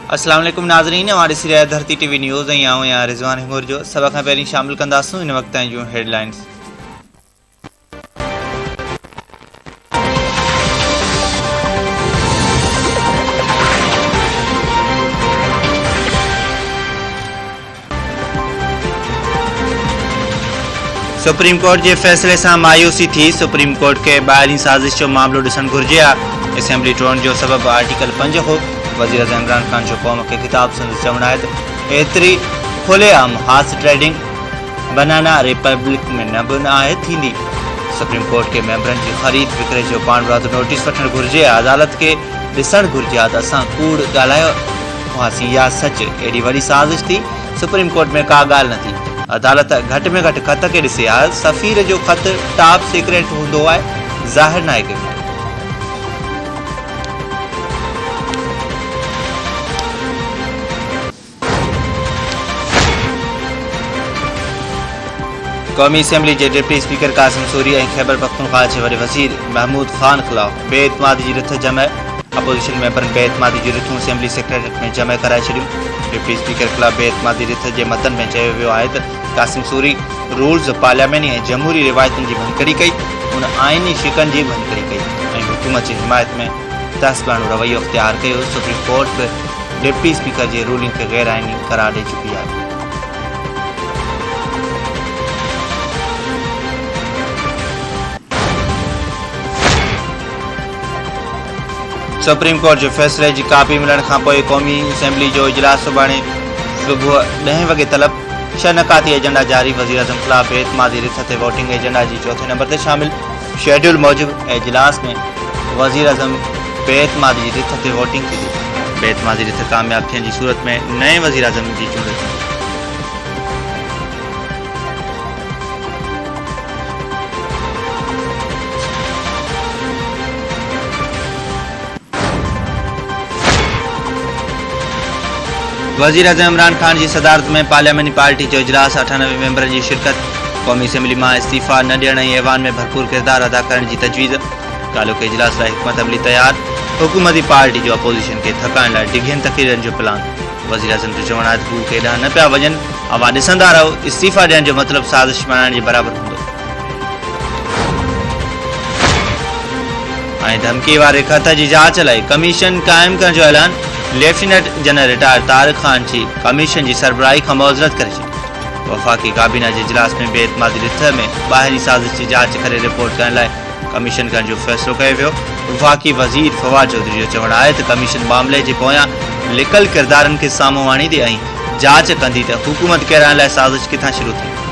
अस्सलाम वालेकुम नाज़रीन, हमारे सिरिया धरती टीवी न्यूज़ ऐं आऊं या रिज़वान हिमूर जो सभ खां पहिरीं शामिल कंदासूं इन वक्त जूं हेडलाइंस। सुप्रीम कोर्ट के फैसले से मायूसी थी। सुप्रीम कोर्ट के ॿाहिरीं साज़िश जो मामलो ॾिसणु घुरिजे हा। असेंबली टोड़ण जो सबब आर्टिकल 5 हो। वज़ीर अज़म इमरान खान जो क़ौम के खिताब संदसि चवणु आहे त एतिरी खुलेआम हॉर्स ट्रेडिंग बनाना रिपब्लिक में न बि आहे थींदी। सुप्रीम कोर्ट के मेंबरनि जी ख़रीद विक्रे जो पाणबरादो नोटिस वठणु घुरिजे। अदालत के ॾिसणु घुरिजे हा त असां कूड़ ॻाल्हायो हुआसीं या सच। एॾी वॾी साज़िश थी, सुप्रीम कोर्ट में का ॻाल्हि न थी। अदालत घटि में घटि ख़त खे ॾिसे हा। सफ़ीर जो ख़त टॉप सीक्रेट हूंदो आहे, ज़ाहिर न आहे कयो। कौमी असम्बली के डिप्टी स्पीकर कासिम सूरी और खैबर पख्तूनख्वा के वॾे वज़ीर महमूद ख़ान ख़िलाफ़ बेइतमादी की रिथ जमे। अपोजिशन मेंबरन बेइतमादी की रिथूं असम्बली सेक्रेटरीट में जमे कराए छॾियूं। डिप्टी स्पीकर ख़िलाफ़ बेइतमादी रिथ के मतन में चयो वियो आहे त कासिम सूरी रूल्स पार्लियामेंट और जमहूरी रिवायतन की भनकड़ी कई, उन आइनी शिकन की भनकड़ी कई, हुकूमत की हिमायत में तहसबानो रवैयो अख्तियार किया। सुप्रीम कोर्ट डिप्टी स्पीकर के रूलिंग के गैर आइनी करार दे चुकी है। सुप्रीम कोर्ट जो फैसले की कापी मिलण खां पोइ कौमी असम्बली जो इजलास सुभाणे सुबुह 10 वगे तलब। 6 नकाती एजेंडा जारी। वज़ीर अज़म खिलाफ बेइतमादी रिथ ते वोटिंग एजेंडा की चौथे नंबर से शामिल। शेड्यूल मूजिब इजलास में वज़ीर अज़म बेइतमादी की रिथ ते वोटिंग की। बेइतमादी रिथ कामयाब थियण की सूरत में नए वज़ीर अज़म की चूंड थी। वज़ीर अज़म इमरान खान की सदारत में पार्लियामेंटी पार्टी जो इजलास 98 मेंबरन की शिरकत। कौमी असम्बली में इस्तीफ़ा न ॾियण ऐं ऐवान में भरपूर किरदार अदा करण की तजवीज़। कालो के इजलास लाइ हिकमत अमली तैयार। हुकूमती पार्टी जो अपोजिशन के थकाइण लाइ डिघियुनि तक़रीरनि जो प्लान। वज़ीर अज़म जो चवणु आहे त हू केॾांहुं न पिया वञनि, अवां ॾिसंदा रहो। इस्तीफ़ा ॾियण जो मतिलबु साज़िश मनाइण जे बराबरि हूंदो। ऐं धमकी वारे ख़त की जांच लाइ कमीशन क़ाइमु करण जो ऐलान। Lieutenant general retire Tariq Khan की कमीशन की सरबराही का मुआज़रत करे छॾी। वफ़ाक़ी काबीना के इजलास में बेइतमादी रिथ में ॿाहिरीं साज़िश की जांच करे रिपोर्ट करण लाइ कमीशन करण जो फ़ैसिलो कयो वियो। वफ़ाक़ी वज़ीर फवाद चौधरी जो चवणु आहे त कमीशन मामले के पोयां लिकल किरदारनि के साम्हूं आणींदी ऐं जांच कंदी त हुकूमत किराइण लाइ साज़िश किथां शुरू थी।